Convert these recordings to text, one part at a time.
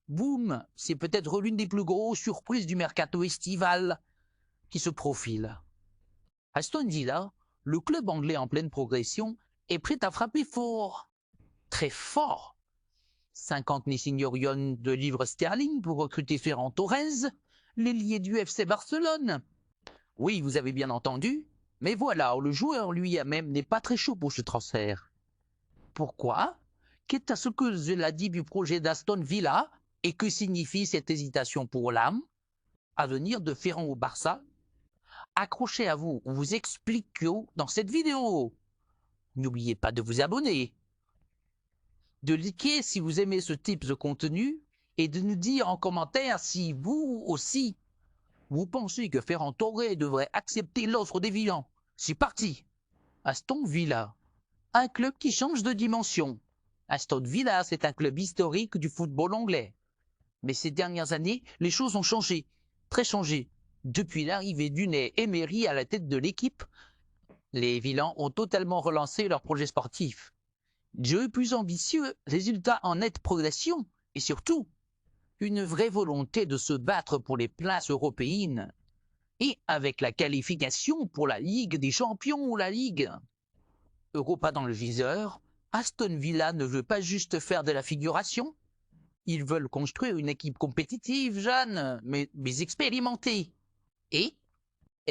Boum, c'est peut-être l'une des plus grosses surprises du mercato estival qui se profile. Aston Villa, le club anglais en pleine progression, est prêt à frapper fort, très fort. 50 millions de livres sterling pour recruter Ferran Torres, l'ailier du FC Barcelone. Oui, vous avez bien entendu, mais voilà, le joueur lui-même n'est pas très chaud pour ce transfert. Pourquoi? Qu'est à ce que cela dit du projet d'Aston Villa et que signifie cette hésitation pour l'âme à venir de Ferran au Barça? Accrochez à vous, on vous explique dans cette vidéo. N'oubliez pas de vous abonner, de liker si vous aimez ce type de contenu et de nous dire en commentaire si vous aussi, vous pensez que Ferran Torres devrait accepter l'offre des Villans. C'est parti. Aston Villa, un club qui change de dimension. Aston Villa, c'est un club historique du football anglais. Mais ces dernières années, les choses ont changé, très changé. Depuis l'arrivée d'Unai Emery à la tête de l'équipe, les Villans ont totalement relancé leur projet sportif. Jeu plus ambitieux, résultat en nette progression et surtout, une vraie volonté de se battre pour les places européennes et avec la qualification pour la Ligue des Champions ou la Ligue. Europa dans le viseur, Aston Villa ne veut pas juste faire de la figuration, ils veulent construire une équipe compétitive, jeune, mais expérimentée. Et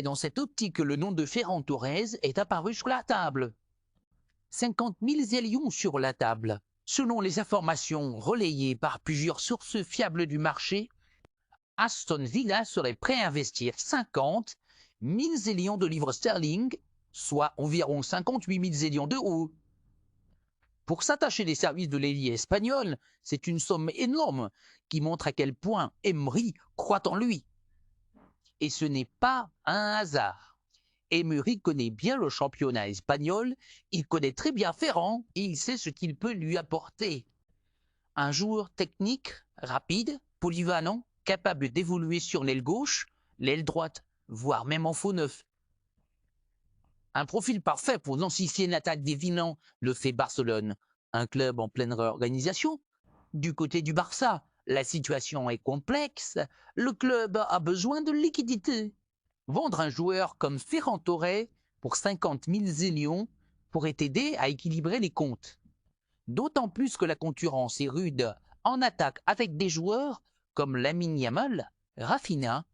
dans cette optique que le nom de Ferran Torres est apparu sur la table. 50 000 sur la table. Selon les informations relayées par plusieurs sources fiables du marché, Aston Villa serait prêt à investir 50 000 de livres sterling, soit environ 58 000 d'euros. Pour s'attacher des services de l'ailier espagnol, c'est une somme énorme qui montre à quel point Emery croit en lui. Et ce n'est pas un hasard. Emery connaît bien le championnat espagnol, il connaît très bien Ferran et il sait ce qu'il peut lui apporter. Un joueur technique, rapide, polyvalent, capable d'évoluer sur l'aile gauche, l'aile droite, voire même en faux neuf. Un profil parfait pour densifier l'attaque des Villans, le fait Barcelone, un club en pleine réorganisation. Du côté du Barça, la situation est complexe, le club a besoin de liquidité. Vendre un joueur comme Ferran Torres pour 50 000 pourrait aider à équilibrer les comptes. D'autant plus que la concurrence est rude en attaque avec des joueurs comme Lamine Yamal, Rafinha,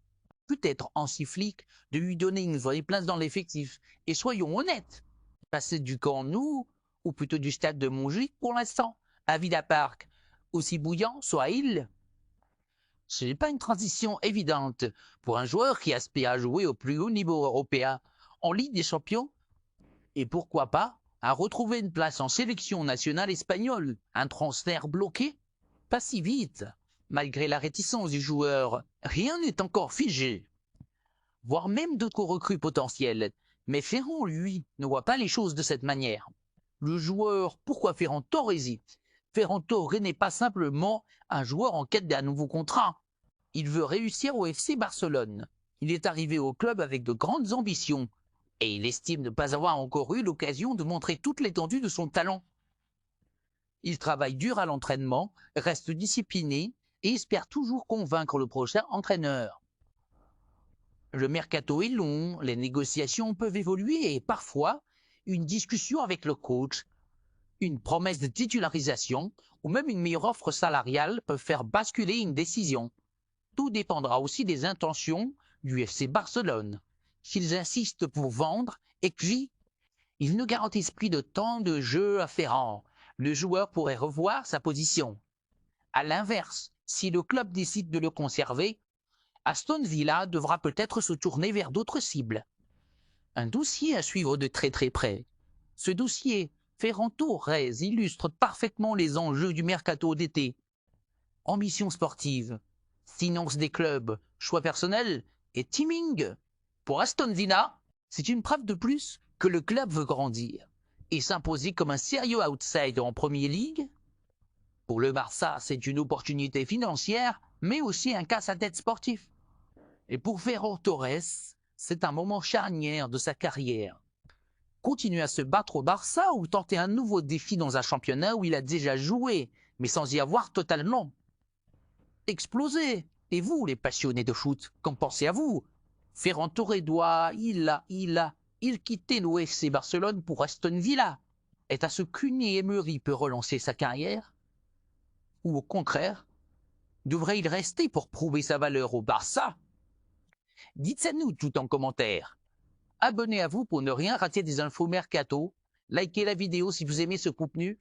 peut-être Hansi Flick, de lui donner une vraie place dans l'effectif. Et soyons honnêtes, passer du Camp Nou, ou plutôt du stade de Montjuic pour l'instant, à Villa Park, aussi bouillant soit-il, ce n'est pas une transition évidente pour un joueur qui aspire à jouer au plus haut niveau européen, en Ligue des Champions, et pourquoi pas à retrouver une place en sélection nationale espagnole. Un transfert bloqué? Pas si vite. Malgré la réticence du joueur, rien n'est encore figé. Voire même d'autres recrues potentielles. Mais Ferran, lui, ne voit pas les choses de cette manière. Le joueur, pourquoi Ferran Torres hésite? Ferran Torres n'est pas simplement un joueur en quête d'un nouveau contrat. Il veut réussir au FC Barcelone. Il est arrivé au club avec de grandes ambitions et il estime ne pas avoir encore eu l'occasion de montrer toute l'étendue de son talent. Il travaille dur à l'entraînement, reste discipliné et espère toujours convaincre le prochain entraîneur. Le mercato est long, les négociations peuvent évoluer et parfois, une discussion avec le coach, une promesse de titularisation ou même une meilleure offre salariale peuvent faire basculer une décision. Tout dépendra aussi des intentions du FC Barcelone. S'ils insistent pour vendre et qu'ils ne garantissent plus de temps de jeu à Ferran, le joueur pourrait revoir sa position. À l'inverse, si le club décide de le conserver, Aston Villa devra peut-être se tourner vers d'autres cibles. Un dossier à suivre de très près. Ce dossier, Ferran Torres, illustre parfaitement les enjeux du mercato d'été. Ambition sportive, finance des clubs, choix personnels et teaming. Pour Aston Villa, c'est une preuve de plus que le club veut grandir et s'imposer comme un sérieux outsider en Premier League. Pour le Barça, c'est une opportunité financière, mais aussi un casse-à-tête sportif. Et pour Ferran Torres, c'est un moment charnière de sa carrière. Continuer à se battre au Barça ou tenter un nouveau défi dans un championnat où il a déjà joué, mais sans y avoir totalement. explosé. Et vous, les passionnés de foot, qu'en pensez à vous? Ferran Torres il quittait le FC Barcelone pour Aston Villa. Est-ce que Unai Emery peut relancer sa carrière? Ou au contraire, devrait-il rester pour prouver sa valeur au Barça? Dites-le nous tout en commentaire. Abonnez-vous pour ne rien rater des infos mercato. Likez la vidéo si vous aimez ce contenu